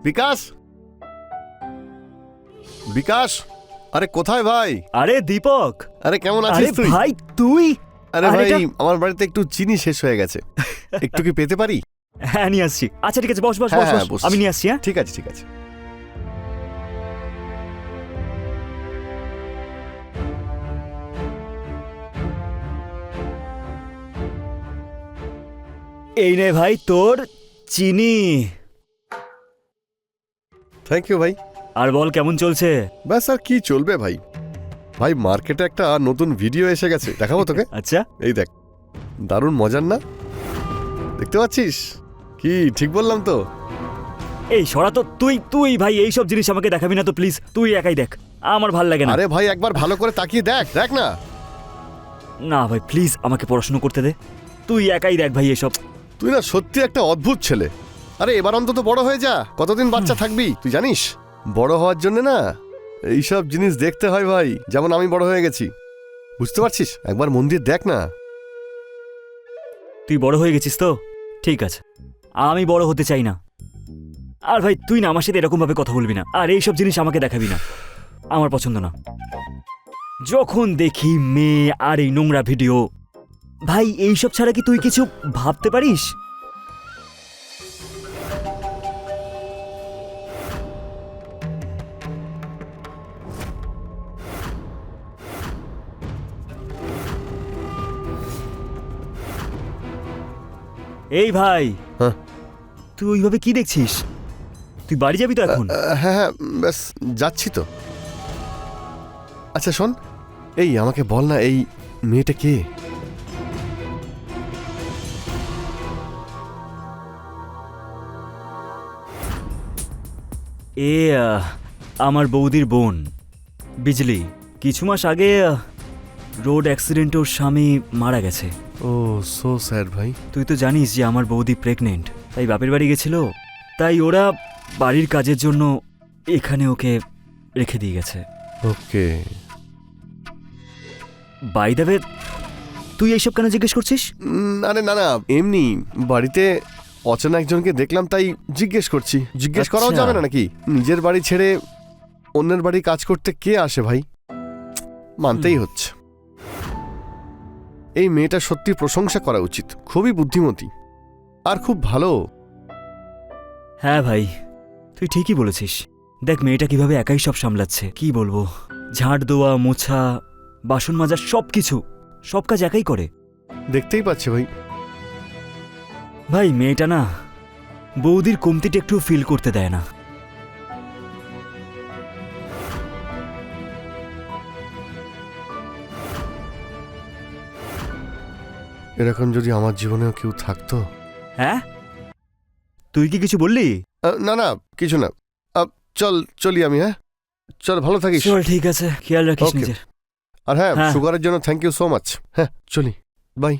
বিকাশ, বিকাশ, আরে কোথায় ভাই? আরে দীপক, আরে কেমন আরে আছিস তুই? ভাই তুই? আরে আরে ভাই এটা- আমার বাড়িতে একটু চিনি শেষ হয়ে গেছে, একটু কি পেতে পারি? হ্যাঁ নিয়ে আসছি। আচ্ছা ঠিক আছে, বস বস হ্যাঁ, বস হ্যাঁ, বস, বসছি। আমি নিয়ে আসছি। হ্যাঁ ঠিক আছে ঠিক আছে। এই নে ভাই তোর চিনি। থ্যাংক ইউ ভাই। আর বল কেমন চলছে? ব্যাস আর কি চলবে ভাই। ভাই মার্কেটে একটা নতুন ভিডিও এসে গেছে, দেখাবো তোকে। আচ্ছা এই দেখ, দারুণ মজার না? দেখতে পাচ্ছিস? কি ঠিক বললাম তো? এই সরা তো, তুই তুই ভাই এইসব জিনিস আমাকে দেখাবি না তো প্লিজ, তুই একাই দেখ, আমার ভাল লাগে না। আরে ভাই একবার ভালো করে তাকিয়ে দেখ, দেখ না। না ভাই প্লিজ আমাকে পড়াশোনা করতে দে, তুই একাই দেখ ভাই এসব। তুই না সত্যি একটা অদ্ভুত ছেলে। আরে এবার অন্তত বড় হয়ে যা, কতদিন বাচ্চা থাকবি তুই জানিস? বড় হওয়ার জন্য না এইসব জিনিস দেখতে হয় ভাই, যেমন আমি বড় হয়ে গেছি, বুঝতে পারছিস? একবার মন দিয়ে দেখ না। তুই বড় হয়ে গেছিস তো ঠিক আছে, আমি বড় হতে চাই না। আর ভাই তুই না আমার সাথে এরকম ভাবে কথা বলবি না, আর এইসব জিনিস আমাকে দেখাবি না, আমার পছন্দ না। যখন দেখি মেয়ে আর এই নোংরা ভিডিও, ভাই এইসব ছাড়া কি তুই কিছু ভাবতে পারিস? এই ভাই, হ্যাঁ তুই ওইভাবে কি দেখছিস? তুই বাড়ি যাবি তো এখন? হ্যাঁ হ্যাঁ, ব্যাস যাচ্ছি তো। আচ্ছা শোন, এই আমাকে বল না, এই মেয়েটা কে? এ আমার বৌদির বোন বিজলি। কিছু মাস আগে রোড অ্যাক্সিডেন্টে ওর স্বামী মারা গেছে। ও সো স্যাড ভাই। তুই তো জানিস যে আমার বৌদি প্রেগনেন্ট, তাই বাপের বাড়ি গেছিল, তাই ওরা বাড়ির কাজের জন্য এখানে ওকে রেখে দিয়ে গেছে। ওকে। বাই দ্য ওয়ে, তুই এইসব কেন জিজ্ঞেস করছিস? আরে না না, এমনি বাড়িতে অচেনা একজনকে দেখলাম তাই জিজ্ঞেস করছি। জিজ্ঞেস করাও আচ্ছা। যাবে না নাকি? নিজের বাড়ি ছেড়ে অন্যের বাড়ি কাজ করতে কে আসে ভাই? মানতেই হচ্ছে। এই মেয়েটা সত্যি প্রশংসা করা উচিত, খুবই বুদ্ধিমতী আর খুব ভালো। হ্যাঁ ভাই, তুই ঠিকই বলেছিস। দেখ মেয়েটা কিভাবে একাই সব সামলাচ্ছে, কি বলবো, ঝাড় দেওয়া, মোছা, বাসন মাজা, সব কিছু, সব কাজ একাই করে। দেখতেই পাচ্ছি ভাই। ভাই মেয়েটা না বৌদির কমতিটা একটু ফিল করতে দেয় না। এরকম যদি আমার জীবনেও কেউ থাকতো। হ্যাঁ, তুই কি কিছু বললি? না না, কিছু না। চল চলি আমি। হ্যাঁ চল, ভালো থাকিস। চল ঠিক আছে, খেয়াল রাখিস Okay. নিজের। আর হ্যাঁ, হ্যাঁ। সুগারের জন্য থ্যাংক ইউ সো মাচ। হ্যাঁ চলি, বাই।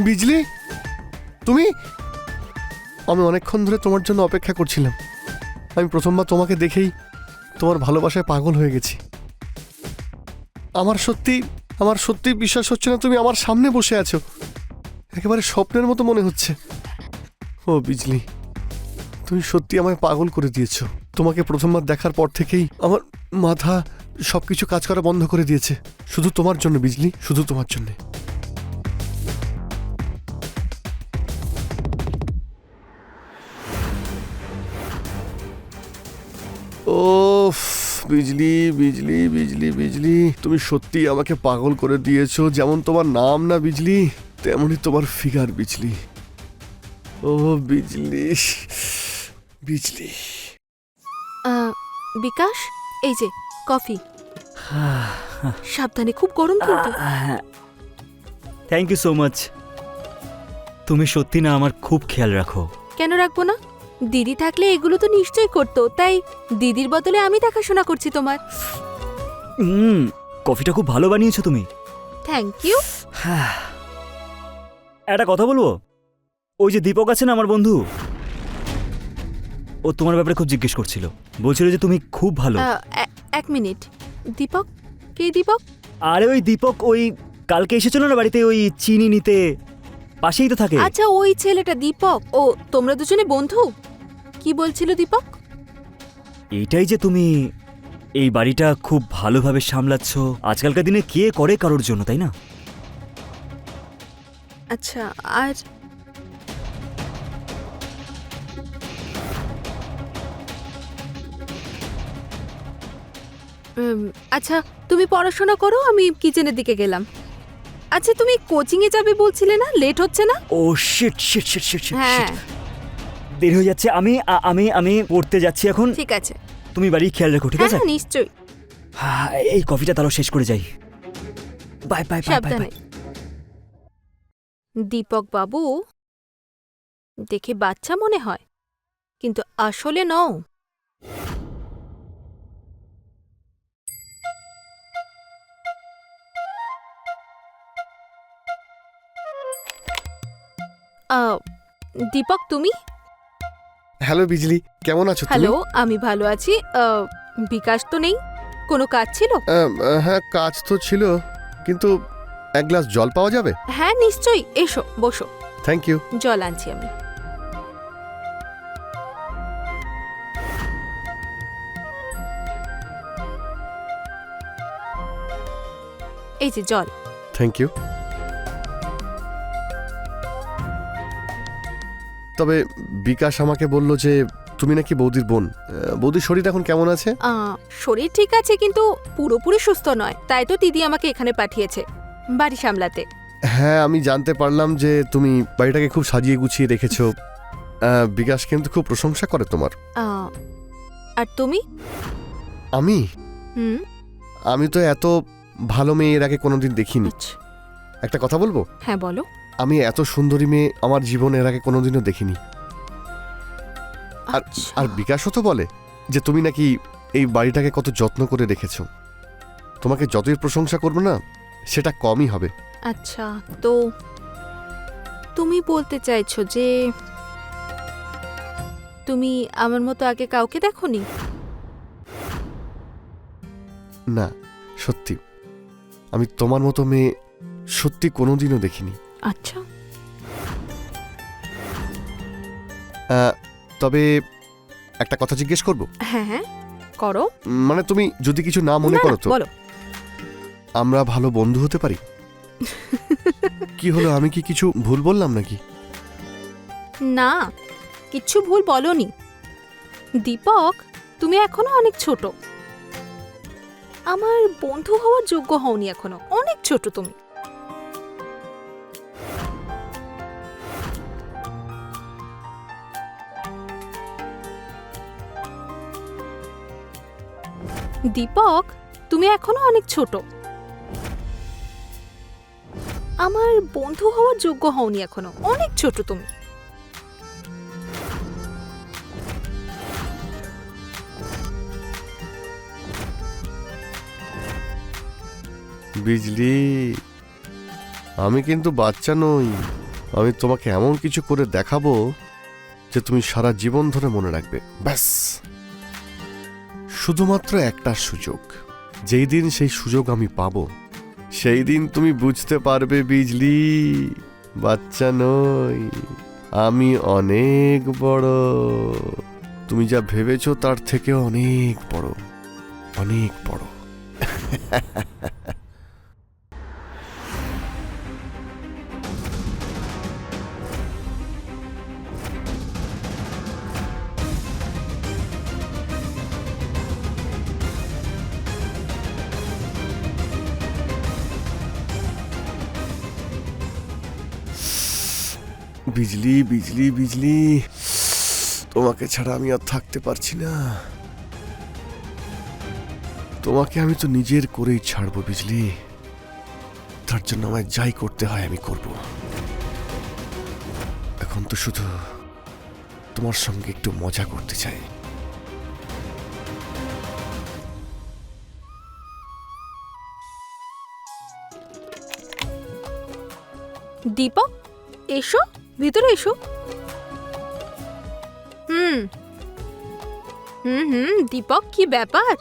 বিজলি, তুমি? আমি অনেকক্ষণ ধরে তোমার জন্য অপেক্ষা করছিলাম। আমি প্রথমবার তোমাকে দেখেই তোমার ভালোবাসায় পাগল হয়ে গেছি। আমার সত্যি বিশ্বাস হচ্ছে না তুমি আমার সামনে বসে আছো। একেবারে স্বপ্নের মতো মনে হচ্ছে। ও বিজলি, তুমি সত্যি আমায় পাগল করে দিয়েছো। তোমাকে প্রথমবার দেখার পর থেকেই আমার মাথা সবকিছু কাজ করা বন্ধ করে দিয়েছে। শুধু তোমার জন্য বিজলি, শুধু তোমার জন্য। ওফ বিজলি বিজলি বিজলি বিজলি, তুমি সত্যি আমাকে পাগল করে দিয়েছো। যেমন তোমার নাম না বিজলি, তেমনই তোমার ফিগার বিজলি। ও বিজলি বিজলি। বিকাশ, এই যে কফি। সাবধানে, খুব গরম কিন্তু। Thank you so much. তুমি সত্যি না আমার খুব খেয়াল রাখো। কেন রাখবো না? দিদি থাকলে এগুলো তো নিশ্চয়ই করতো, তাই দিদির বদলে আমি দেখাশোনা করছি তোমার। কফিটা খুব ভালো বানিয়েছো তুমি। Thank you. একটা কথা বলবো, ওই যে দীপক আছে না আমার বন্ধু, ও তোমার ব্যাপারে খুব জিজ্ঞেস করছিল, বলছিল যে তুমি খুব ভালো। এক মিনিট, দীপক? কে দীপক? আরে ওই দীপক, ওই কালকে এসেছিল না বাড়িতে ওই চিনি নিতে, পাশেই তো থাকে। আচ্ছা, ওই ছেলেটা দীপক। ও, তোমরা দুজনে বন্ধু? কি বলছিল দীপক? এইটাই যে তুমি এই বাড়িটা খুব ভালোভাবে সামলাচ্ছ, আজকালকার দিনে কে করে কারোর জন্য, তাই না? আচ্ছা, আর আচ্ছা, তুমি পড়াশোনা করো, আমি কিচেনের দিকে গেলাম। আচ্ছা, তুমি কোচিং এ যাবে বলছিলে না? লেট হচ্ছে না? ও shit shit shit shit shit, হ্যাঁ, দেরি হয়ে যাচ্ছে। আমি আমি আমি পড়তে যাচ্ছি এখন। ঠিক আছে। তুমি বাড়ি খেয়াল রেখো, ঠিক আছে? হ্যাঁ, নিশ্চয়ই। এই কফিটা তাহলে শেষ করে যাই। বাই বাই বাই বাই সাবধানে। বাই। দীপক বাবু দেখে বাচ্চা মনে হয়, কিন্তু আসলে নও। দীপক, তুমি? হ্যালো বিজলি, কেমন আছো তুমি? হ্যালো, আমি ভালো আছি। বিকাশ তো নেই, কোনো কাজ ছিল? হ্যাঁ, কাজ তো ছিল, কিন্তু এক গ্লাস জল পাওয়া যাবে? হ্যাঁ, নিশ্চয়ই, এসো, বসো। Thank you. জল আনছি আমি। এই যে জল। Thank you. তবে বিকাশ আমাকে বলল যে তুমি নাকি বৌদির বোন। বৌদির শরীর এখন কেমন আছে? শরীর ঠিক আছে, কিন্তু পুরোপুরি সুস্থ নয়, তাই তো দিদি আমাকে এখানে পাঠিয়েছে বাড়ি সামলাতে। হ্যাঁ, আমি জানতে পারলাম যে তুমি বাড়িটাকে খুব সাজিয়ে গুছিয়ে রেখেছো। বিকাশ কিন্তু খুব প্রশংসা করে তোমার। আর তুমি? আমি হুম। আমি তো এত ভালো মেয়ে এর আগে কোনোদিন দেখিনি। আচ্ছা, একটা কথা বলবো? হ্যাঁ বলো। আমি এত সুন্দরী মেয়ে আমার জীবনে এর আগে কোনোদিনও দেখিনি। আচ্ছা। আর বিকাশও তো বলে যে তুমি নাকি এই বাড়িটাকে কত যত্ন করে রেখেছো। তোমাকে যতই প্রশংসা করবো না, সেটা কমই হবে। আচ্ছা, তো তুমি বলতে চাইছো যে তুমি আমার মতো আগে কাউকে দেখোনি? না, সত্যি আমি তোমার মতো মেয়ে সত্যি কোনোদিনও দেখিনি। আচ্ছা। তবে একটা কথা জিজ্ঞেস করব? হ্যাঁ হ্যাঁ, করো। মানে তুমি যদি কিছু না মনে না, না, করো তো বলো। আমরা ভালো বন্ধু হতে পারি? কি হলো, আমি কি কিছু ভুল বললাম নাকি? না, কিচ্ছু ভুল বলনি। দীপক, তুমি এখনো অনেক ছোট, আমার বন্ধু হওয়ার যোগ্য হওনি এখনো, অনেক ছোট তুমি। দীপক, তুমি এখনো অনেক ছোট, আমার বন্ধু হওয়ার যোগ্য হওনি এখনো, অনেক ছোট তুমি। বিজলি, আমি কিন্তু বাচ্চা নই। আমি তোমাকে এমন কিছু করে দেখাবো যে তুমি সারা জীবন ধরে মনে রাখবে। ব্যাস, শুধুমাত্র একটা সুযোগ। যেই দিন সেই সুযোগ আমি পাবো, সেই দিন তুমি বুঝতে পারবে বিজলি, বাচ্চা নই, আমি অনেক বড়। তুমি যা ভেবেছো তার থেকে অনেক বড়, অনেক বড়। বিজলি, বিজলি, বিজলি, তোমাকে ছাড়া আমি আর থাকতে পারছি না। তোমাকে আমি তো নিজের করেই ছাড়বো বিজলি। তার জন্য আমায় যাই করতে হয় আমি করব। এখন তো শুধু তোমার সঙ্গে একটু মজা করতে চাই। দীপক, এসো, ভিতরে এসো। হুম হুম হুম দীপক, কি ব্যাপার?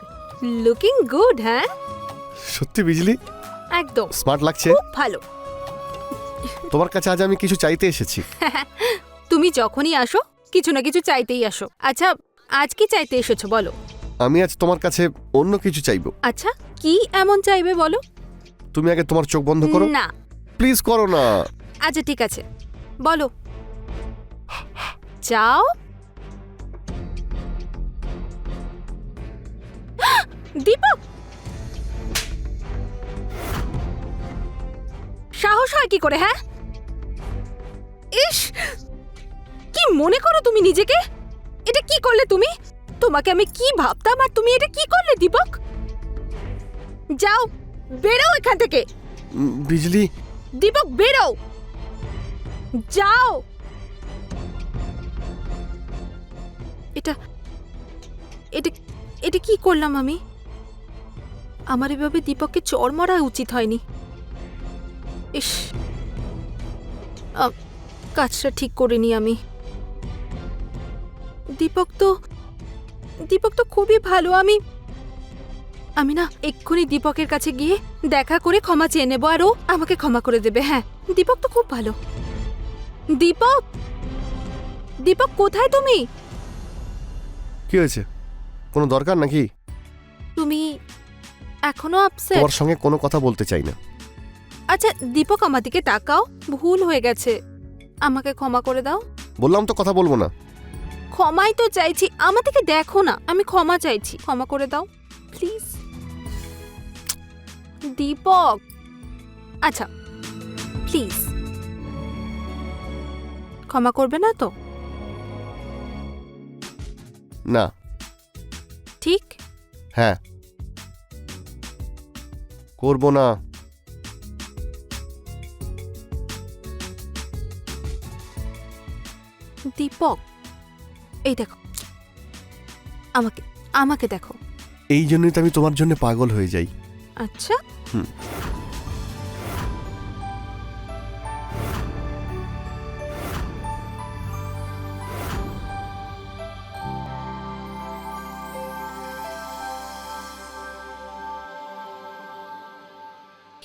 Looking good. হ্যাঁ, সত্যি বিজলি একদম স্মার্ট লাগছে। খুব ভালো। তোমার কাছে আজ আমি কিছু চাইতে এসেছি। তুমি যখনই আসো কিছু না কিছু চাইতেই আসো। আচ্ছা, আজ কি চাইতে এসেছো বলো? আমি আজ তোমার কাছে অন্য কিছু চাইবো। আচ্ছা, কি এমন চাইবে বলো? তুমি আগে তোমার চোখ বন্ধ করো। না। প্লিজ করো না। আচ্ছা ঠিক আছে, বলো। চাও? দীপক, সাহস হয় কি করে? হ্যাঁ, ইস, কি মনে করো তুমি নিজেকে? এটা কি করলে তুমি? তোমাকে আমি কি ভাবতাম আর তুমি এটা কি করলে দীপক? যাও, বেরো এখান থেকে। বিজলি দীপক, বেরো, যাও। এটা এটা এটা কি করলাম আমি? আমার এভাবে দীপককে চড় মারা উচিত হয়নি। ইস, কাজটা ঠিক করিনি আমি। দীপক তো খুবই ভালো। আমি না এক্ষুনি দীপকের কাছে গিয়ে দেখা করে ক্ষমা চেয়ে নেবো, আর ও আমাকে ক্ষমা করে দেবে। হ্যাঁ, দীপক তো খুব ভালো। দীপক, দীপক কোথায় তুমি? কি হয়েছে? কোনো দরকার নাকি? তুমি এখনো আপসেট? তোমার সঙ্গে কোনো কথা বলতে চাই না। আচ্ছা দীপক, আমার দিকে তাকাও, ভুল হয়ে গেছে, আমাকে ক্ষমা করে দাও। বললাম তো কথা বলবো না। ক্ষমাই তো চাইছি, আমার দিকে দেখো না, আমি ক্ষমা চাইছি, ক্ষমা করে দাও প্লিজ। দীপক, আচ্ছা প্লিজ ক্ষমা করবে না তো? না। ঠিক? হ্যাঁ, করবো না। দীপক, এই দেখো, আমাকে আমাকে দেখো। এই জন্যই তো আমি তোমার জন্য পাগল হয়ে যাই। আচ্ছা, হুম।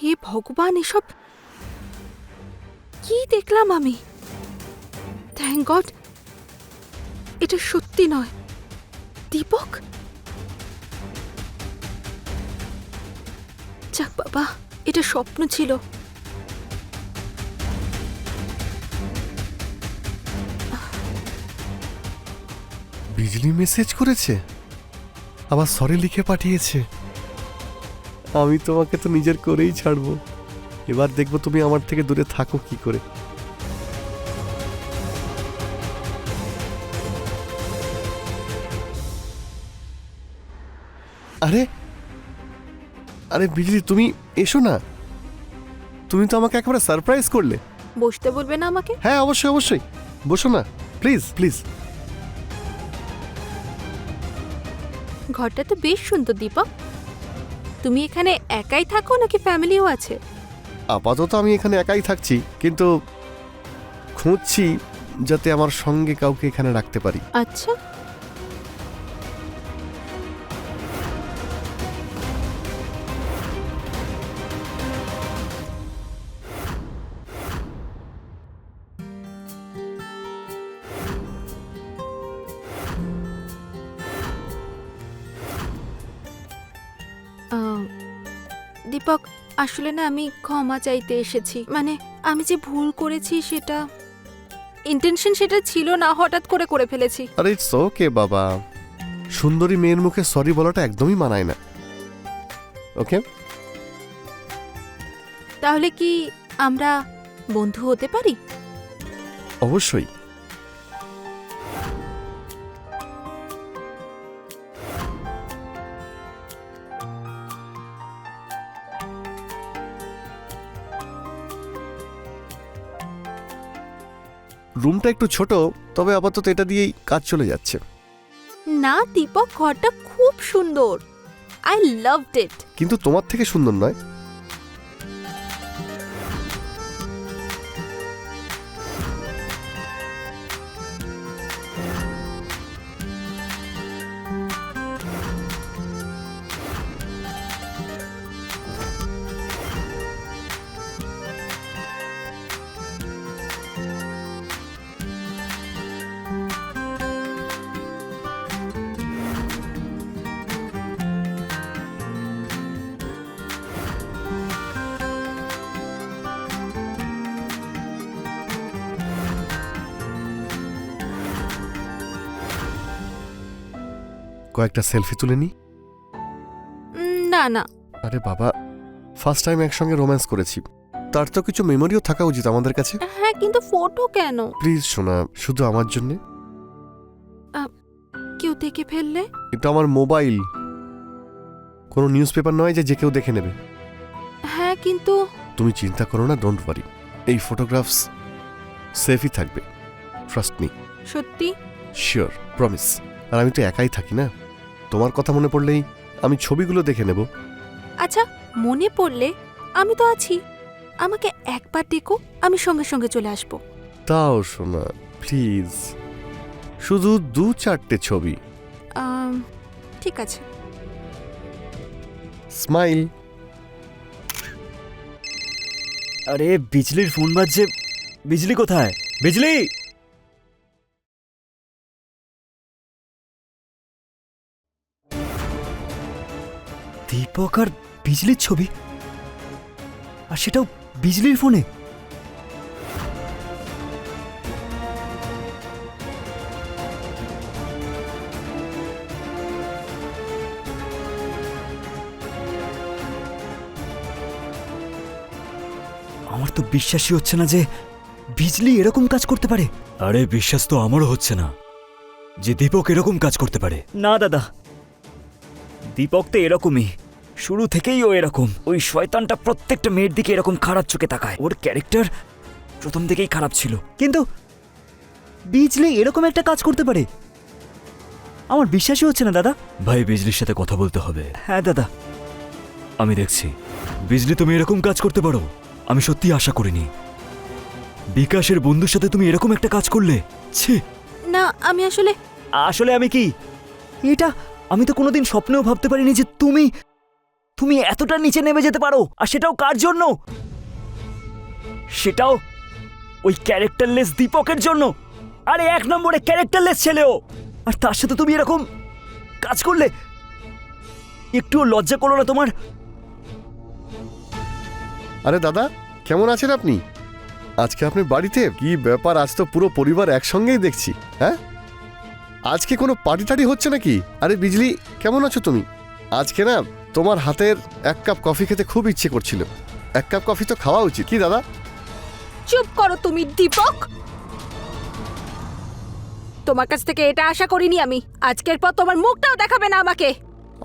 হে ভগবান, এসব কি দেখলাম আমি? থ্যাংক গড এটা সত্যি নয়। দীপক, যাক বাবা, এটা স্বপ্ন ছিল। বিজলি মেসেজ করেছে, আবার সরি লিখে পাঠিয়েছে। আমি তোমাকে তো নিজের করেই ছাড়বো। এবার দেখবো তুমি আমার থেকে দূরে থাকো কি করে। আরে আরে বিজলি, তুমি এসো না। তুমি তো আমাকে একেবারে সারপ্রাইজ করলে। বসতে বলবে না আমাকে? হ্যাঁ, অবশ্যই অবশ্যই, বসো না, প্লিজ প্লিজ। ঘরটা তো বেশ সুন্দর দীপক। তুমি এখানে একাই থাকো নাকি ফ্যামিলিও আছে? আপাতত আমি এখানে একাই থাকছি, কিন্তু খুঁজছি যাতে আমার সঙ্গে কাউকে এখানে রাখতে পারি। আচ্ছা, দীপক, আসলে না আমি ক্ষমা চাইতে এসেছি। মানে আমি যে ভুল করেছি সেটা ইন্টেনশন সেটা ছিল না, হঠাৎ করে করে ফেলেছি। আরে ইটস ওকে বাবা, সুন্দরী মেয়ের মুখে সরি বলাটা একদমই মানায় না। ওকে, তাহলে কি আমরা বন্ধু হতে পারি? অবশ্যই। রুমটা একটু ছোট, তবে আপাতত এটা দিয়েই কাজ চলে যাচ্ছে। না দীপক, ঘরটা খুব সুন্দর, আই লাভড ইট। কিন্তু তোমার থেকে সুন্দর নয়। কয়েকটা সেলফি তুলে নি? না না, আরে বাবা, ফার্স্ট টাইম একসঙ্গে রোম্যান্স করেছি, তার তো কিছু মেমোরিও থাকা উচিত আমাদের কাছে। হ্যাঁ কিন্তু ফটো কেন? প্লিজ শোনা, শুধু আমার জন্য। কেউ দেখে ফেললে? এটা আমার মোবাইল, কোনো নিউজ পেপার নয় যে যে কেউ দেখে নেবে। হ্যাঁ কিন্তু তুমি চিন্তা করো না, ডোন্ট ওয়ারি, এই ফটোগ্রাফস সেফই থাকবে, ট্রাস্ট মি। সত্যি? Sure, promise. আর আমি তো একাই থাকি না, তোমার কথা মনে পড়লেই আমি ছবিগুলো দেখে নেব। আচ্ছা, মনে পড়লে আমি তো আছি, আমাকে একবার ডেকো, আমি সঙ্গে সঙ্গে চলে আসবো। তাও শোনা প্লিজ, শুধু 2-4টে ছবি। ঠিক আছে। স্মাইল। আরে বিজলির ফোন বাজছে। বিজলি কোথায়? বিজলি! দীপক আর বিজলির ছবি, আর সেটাও বিজলির ফোনে। আমার তো বিশ্বাসই হচ্ছে না যে বিজলি এরকম কাজ করতে পারে। আরে বিশ্বাস তো আমারও হচ্ছে না যে দীপক এরকম কাজ করতে পারে। না দাদা, দীপক তো এরকমই, শুরু থেকেই ও এরকম। ওই শয়তানটা প্রত্যেকটা মেয়ের দিকে এরকম খারাপ চোখে তাকায়। ওর ক্যারেক্টার প্রথম থেকেই খারাপ ছিল, কিন্তু বিজলি এরকম একটা কাজ করতে পারে আমার বিশ্বাসই হচ্ছে না দাদা। ভাই, বিজলির সাথে কথা বলতে হবে। হ্যাঁ দাদা, আমি দেখছি। বিজলি, তুমি এরকম কাজ করতে পারো আমি সত্যি আশা করিনি। বিকাশের বন্ধুর সাথে তুমি এরকম একটা কাজ করলে। ছি! না, আমি আসলে আসলে আমি কি, এটা আমি তো কোনোদিন স্বপ্নেও ভাবতে পারিনি যে তুমি এতটা নিচে নেমে যেতে পারো, আর সেটাও কার জন্য? সেটাও ওই ক্যারেক্টারলেস দীপকের জন্য। আরে 1 নম্বরে ক্যারেক্টারলেস ছেলেও, আর তার সাথে তুমি এরকম কাজ করলে। একটুও লজ্জা করলো না তোমার? আরে দাদা, কেমন আছেন আপনি? আজকে আপনি বাড়িতে? কি ব্যাপার, আজ তো পুরো পরিবার একসঙ্গেই দেখছি। হ্যাঁ, আজকে কোনো পার্টি টাটি হচ্ছে নাকি? আরে বিজলি, কেমন আছো তুমি? আজকে না তোমার হাতের 1 কাপ কফি খেতে খুব ইচ্ছে করছিল। 1 কাপ কফি তো খাওয়া উচিত, কি দাদা? চুপ করো তুমি দীপক, তোমার কাছ থেকে এটা আশা করিনি আমি। আজকের পর তোমার মুখটাও দেখাবে না আমাকে।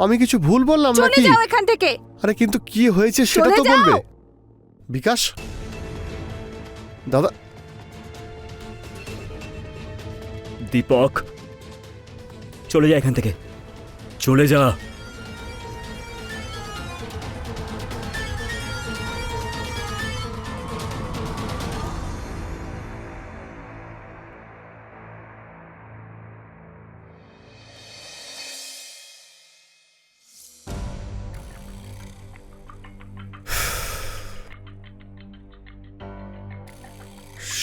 আমি কিছু ভুল বললাম চলে নাকি? যাও এখান থেকে। আরে কিন্তু কি হয়েছে সেটা চলে তো যাও। বলবে। বিকাশ, দাদা। দীপক, চলে যা এখান থেকে, চলে যা।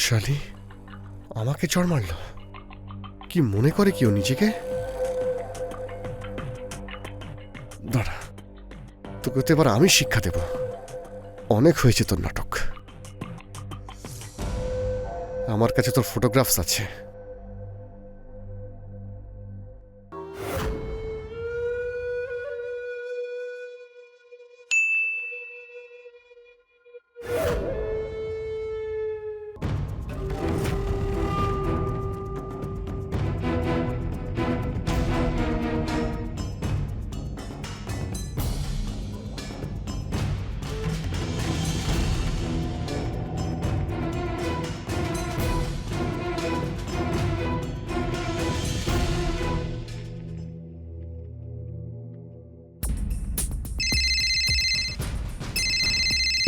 শালি আমাকে চড় মারল। কি মনে করে কেউ নিজেকে? দাঁড়া, তোকে তো এবার আমি শিক্ষা দেব। অনেক হয়েছে তোর নাটক। আমার কাছে তোর ফটোগ্রাফস আছে।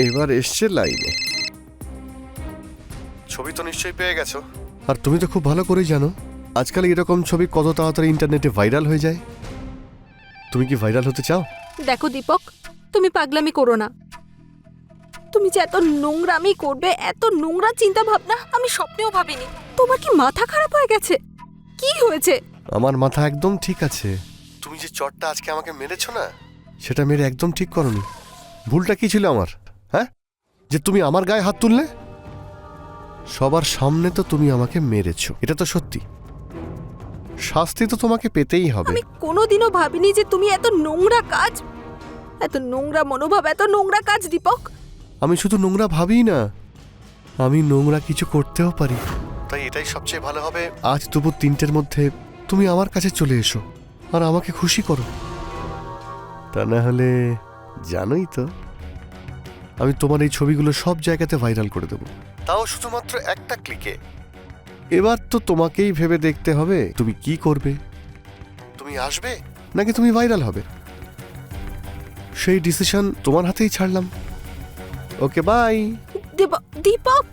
এবার এসছে লাইনে। ছবি তো নিশ্চয়ই পেয়ে গেছো, আর তুমি তো খুব ভালো করেই জানো আজকাল এরকম ছবি কত তাড়াতাড়ি ইন্টারনেটে ভাইরাল হয়ে যায়। তুমি কি ভাইরাল হতে চাও? দেখো দীপক, তুমি পাগলামি করো না। তুমি যে এত নোংরামি করবে, এত নোংরা চিন্তা ভাবনা আমি স্বপ্নেও ভাবিনি। তোমার কি মাথা খারাপ হয়ে গেছে? কি হয়েছে? আমার মাথা একদম ঠিক আছে। তুমি যে চটটা আজকে আমাকে মেরেছো না, সেটা মেরে একদম ঠিক করনি। ভুলটা কি ছিল আমার? হ্যাঁ, যে তুমি আমার গায়ে হাত তুললে? সবার সামনে তো তুমি আমাকে মেরেছো, এটা তো সত্যি। শাস্তি তো তোমাকে পেতেই হবে। আমি কোনোদিনও ভাবিনি যে তুমি এত নোংরা কাজ, এত নোংরা মনোভাব, এত নোংরা কাজ দীপক। আমি শুধু নোংরা ভাবি না, আমি নোংরা কিছু করতেও পারি। তাই এটাই সবচেয়ে ভালো হবে, আজ দুপুর 3টের মধ্যে তুমি আমার কাছে চলে এসো আর আমাকে খুশি করো। তা না হলে জানোই তো, আমি তোমার এই ছবিগুলো সব জায়গাতে ভাইরাল করে দেব, তাও শুধুমাত্র একটা ক্লিকে। এবার তো তোমাকেই ভেবে দেখতে হবে তুমি কি করবে। তুমি আসবে নাকি তুমি ভাইরাল হবে, সেই ডিসিশন তোমার হাতেই ছাড়লাম। Okay bye. দীপক,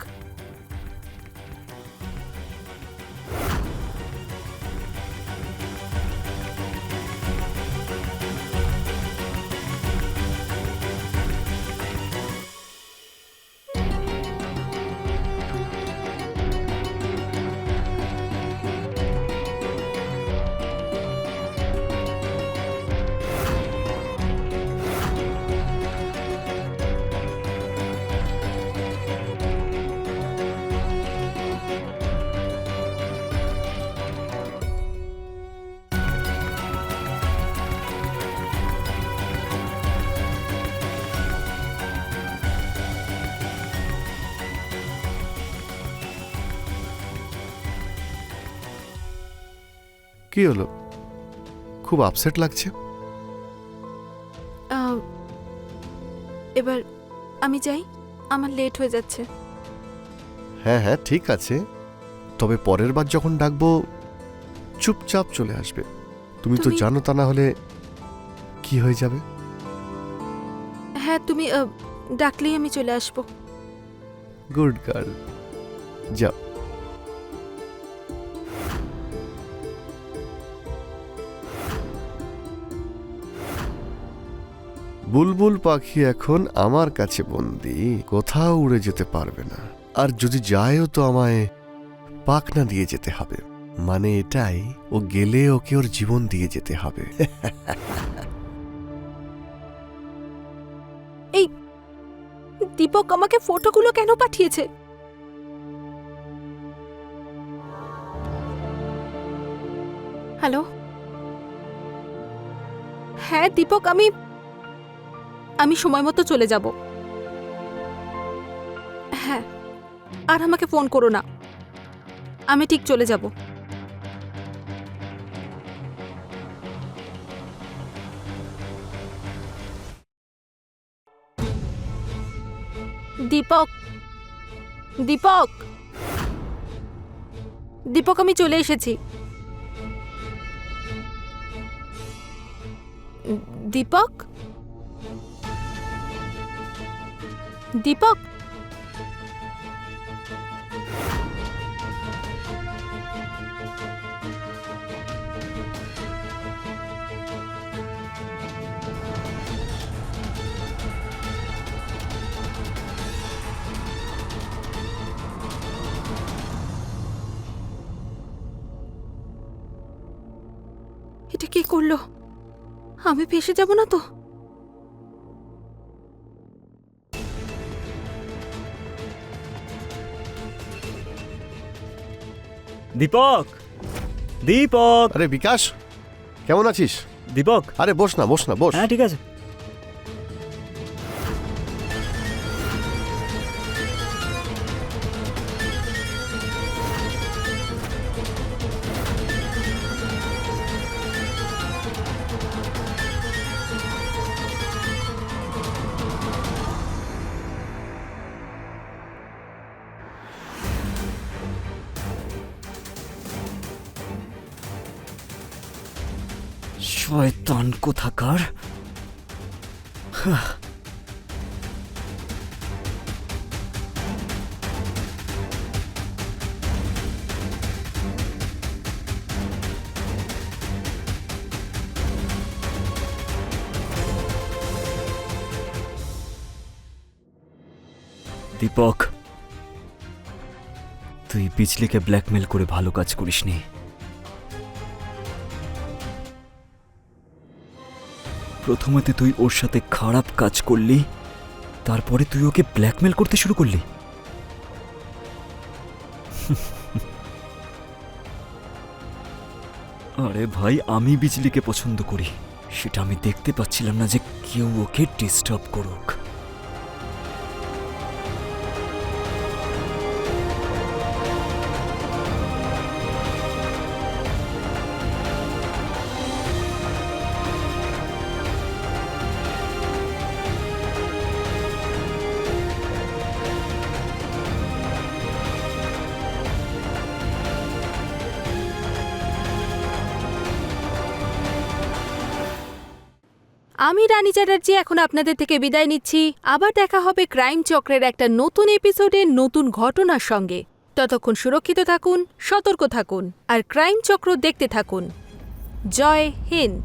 কি হলো, খুব আপসেট লাগছে? এবার আমি যাই, আমার লেট হয়ে যাচ্ছে। হ্যাঁ হ্যাঁ ঠিক আছে, তবে পরের বার যখন ডাকবো চুপচাপ চলে আসবে। তুমি তো তুমি- জানো তা না হলে কি হয়ে যাবে। হ্যাঁ, তুমি ডাকলেই আমি চলে আসবো। গুড গার্ল, যাও। বুলবুল পাখি এখন আমার কাছে বন্দি, কোথাও উড়ে যেতে পারবে না। আর যদি যায়ও তো আমায় পাখনা দিয়ে যেতে হবে, মানে এটাই, ও গেলে ওকে ওর জীবন দিয়ে যেতে হবে। দীপক আমাকে ফটোগুলো কেন পাঠিয়েছে? হ্যালো, হ্যাঁ দীপক, আমি সময় মতো চলে যাব। হ্যাঁ, আর আমাকে ফোন করো না, আমি ঠিক চলে যাব। দীপক, দীপক, দীপক, আমি চলে এসেছি। দীপক, দীপক, এটা কে করলো? আমি ফেসে যাব না তো? দীপক, দীপক, আরে বিকাশ, কেমন আছিস? দীপক। আরে বস না বস না বস। হ্যাঁ ঠিক আছে। শয়তান কোথাকার। দীপক, তুই বিজলিকে ব্ল্যাকমেল করে ভালো কাজ করিসনি। প্রথমে তুই ওর সাথে খারাপ কাজ করলি, তারপরে তুই ওকে ব্ল্যাকমেল করতে শুরু করলি। আরে ভাই, আমি বিজলিকে পছন্দ করি, সেটা আমি দেখতে পাচ্ছিলাম না যে কেউ ওকে ডিস্টার্ব করুক। আমি রানী চ্যাটার্জি এখন আপনাদের থেকে বিদায় নিচ্ছি। আবার দেখা হবে ক্রাইম চক্রের একটা নতুন এপিসোডে নতুন ঘটনার সঙ্গে। ততক্ষণ সুরক্ষিত থাকুন, সতর্ক থাকুন আর ক্রাইম চক্র দেখতে থাকুন। জয় হিন্দ।